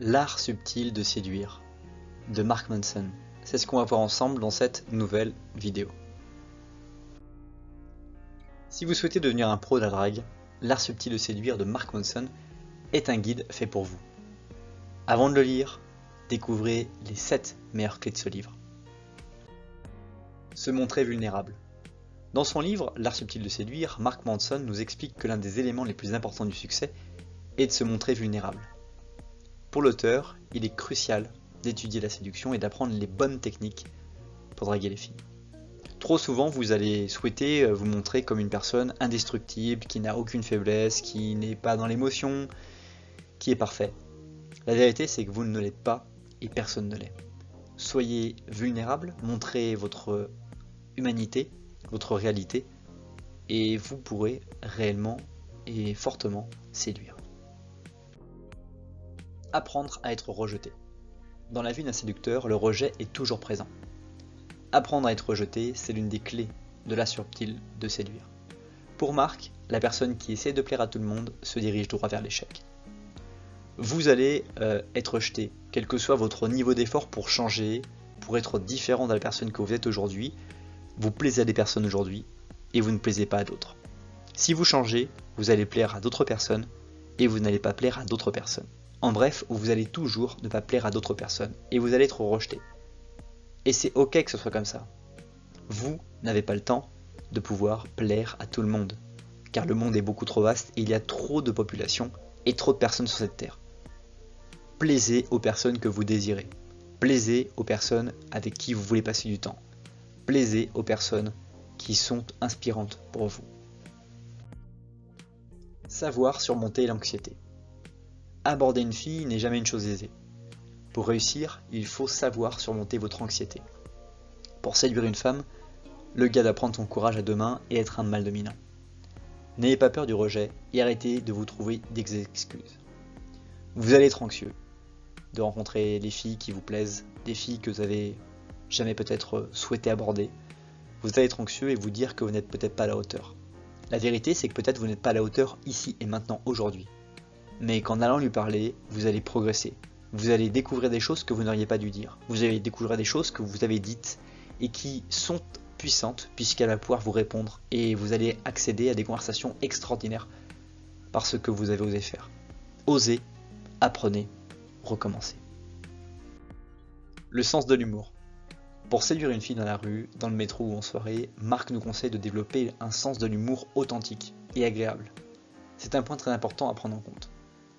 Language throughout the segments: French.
L'art subtil de séduire, de Mark Manson. C'est ce qu'on va voir ensemble dans cette nouvelle vidéo. Si vous souhaitez devenir un pro de la drague, L'art subtil de séduire de Mark Manson est un guide fait pour vous. Avant de le lire, découvrez les 7 meilleures clés de ce livre. Se montrer vulnérable. Dans son livre L'art subtil de séduire, Mark Manson nous explique que l'un des éléments les plus importants du succès est de se montrer vulnérable. Pour l'auteur, il est crucial d'étudier la séduction et d'apprendre les bonnes techniques pour draguer les filles. Trop souvent, vous allez souhaiter vous montrer comme une personne indestructible, qui n'a aucune faiblesse, qui n'est pas dans l'émotion, qui est parfait. La vérité, c'est que vous ne l'êtes pas et personne ne l'est. Soyez vulnérable, montrez votre humanité, votre réalité, et vous pourrez réellement et fortement séduire. Apprendre à être rejeté. Dans la vie d'un séducteur, le rejet est toujours présent. Apprendre à être rejeté, c'est l'une des clés de l'art subtil de séduire. Pour Marc, la personne qui essaie de plaire à tout le monde se dirige droit vers l'échec. Vous allez être rejeté, quel que soit votre niveau d'effort pour changer, pour être différent de la personne que vous êtes aujourd'hui. Vous plaisez à des personnes aujourd'hui et vous ne plaisez pas à d'autres. Si vous changez, vous allez plaire à d'autres personnes et vous n'allez pas plaire à d'autres personnes. En bref, vous allez toujours ne pas plaire à d'autres personnes et vous allez être rejeté. Et c'est ok que ce soit comme ça. Vous n'avez pas le temps de pouvoir plaire à tout le monde, car le monde est beaucoup trop vaste et il y a trop de population et trop de personnes sur cette terre. Plaisez aux personnes que vous désirez. Plaisez aux personnes avec qui vous voulez passer du temps. Plaisez aux personnes qui sont inspirantes pour vous. Savoir surmonter l'anxiété. Aborder une fille n'est jamais une chose aisée. Pour réussir, il faut savoir surmonter votre anxiété. Pour séduire une femme, le gars doit prendre son courage à deux mains et être un mâle dominant. N'ayez pas peur du rejet et arrêtez de vous trouver des excuses. Vous allez être anxieux de rencontrer des filles qui vous plaisent, des filles que vous avez jamais peut-être souhaité aborder. Vous allez être anxieux et vous dire que vous n'êtes peut-être pas à la hauteur. La vérité, c'est que peut-être vous n'êtes pas à la hauteur ici et maintenant, aujourd'hui. Mais qu'en allant lui parler, vous allez progresser. Vous allez découvrir des choses que vous n'auriez pas dû dire. Vous allez découvrir des choses que vous avez dites et qui sont puissantes puisqu'elle va pouvoir vous répondre et vous allez accéder à des conversations extraordinaires par ce que vous avez osé faire. Osez, apprenez, recommencez. Le sens de l'humour. Pour séduire une fille dans la rue, dans le métro ou en soirée, Marc nous conseille de développer un sens de l'humour authentique et agréable. C'est un point très important à prendre en compte.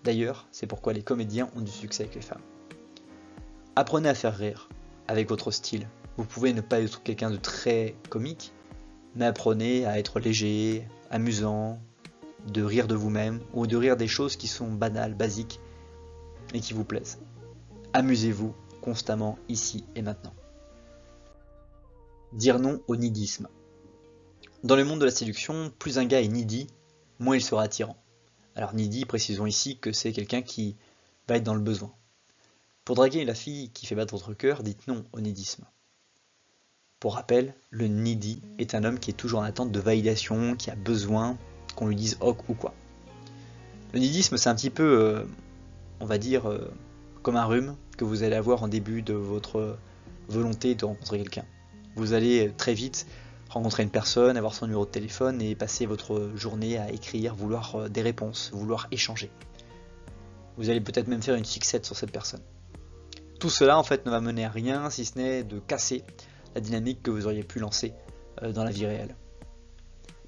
D'ailleurs, c'est pourquoi les comédiens ont du succès avec les femmes. Apprenez à faire rire, avec votre style. Vous pouvez ne pas être quelqu'un de très comique, mais apprenez à être léger, amusant, de rire de vous-même, ou de rire des choses qui sont banales, basiques, et qui vous plaisent. Amusez-vous constamment, ici et maintenant. Dire non au nidisme. Dans le monde de la séduction, plus un gars est needy, moins il sera attirant. Alors needy, précisons ici que c'est quelqu'un qui va être dans le besoin. Pour draguer la fille qui fait battre votre cœur, dites non au nidisme. Pour rappel, le needy est un homme qui est toujours en attente de validation, qui a besoin qu'on lui dise ok ou quoi. Le nidisme, c'est un petit peu, on va dire, comme un rhume que vous allez avoir en début de votre volonté de rencontrer quelqu'un. Vous allez très vite rencontrer une personne, avoir son numéro de téléphone et passer votre journée à écrire, vouloir des réponses, vouloir échanger. Vous allez peut-être même faire une fixette sur cette personne. Tout cela en fait ne va mener à rien si ce n'est de casser la dynamique que vous auriez pu lancer dans la vie réelle.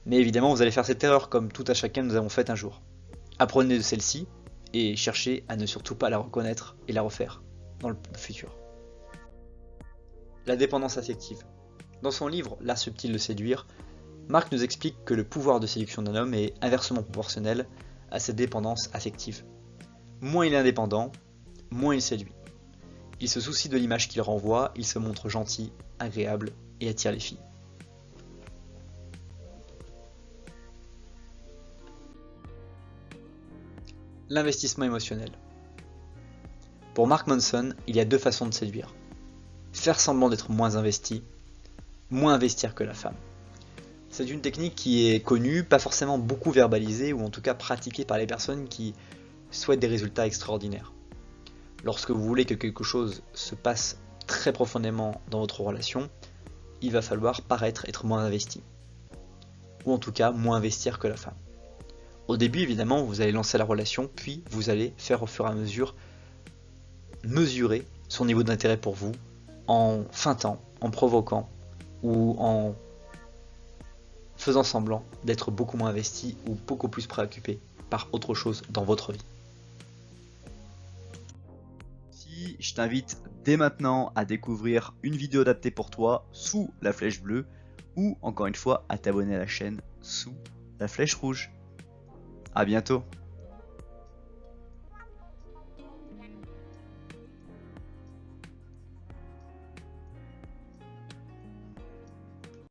Mais évidemment vous allez faire cette erreur comme tout à chacun nous avons fait un jour. Apprenez de celle-ci et cherchez à ne surtout pas la reconnaître et la refaire dans le futur. La dépendance affective. Dans son livre L'art subtil de séduire, Marc nous explique que le pouvoir de séduction d'un homme est inversement proportionnel à sa dépendance affective. Moins il est indépendant, moins il séduit. Il se soucie de l'image qu'il renvoie, il se montre gentil, agréable et attire les filles. L'investissement émotionnel. Pour Mark Manson, il y a deux façons de séduire. Faire semblant d'être moins investi, moins investir que la femme. C'est une technique qui est connue, pas forcément beaucoup verbalisée, ou en tout cas pratiquée par les personnes qui souhaite des résultats extraordinaires. Lorsque vous voulez que quelque chose se passe très profondément dans votre relation, il va falloir paraître être moins investi. Ou en tout cas, moins investir que la femme. Au début, évidemment, vous allez lancer la relation, puis vous allez faire au fur et à mesure mesurer son niveau d'intérêt pour vous en feintant, en provoquant ou en faisant semblant d'être beaucoup moins investi ou beaucoup plus préoccupé par autre chose dans votre vie. Je t'invite dès maintenant à découvrir une vidéo adaptée pour toi sous la flèche bleue ou encore une fois à t'abonner à la chaîne sous la flèche rouge. À bientôt.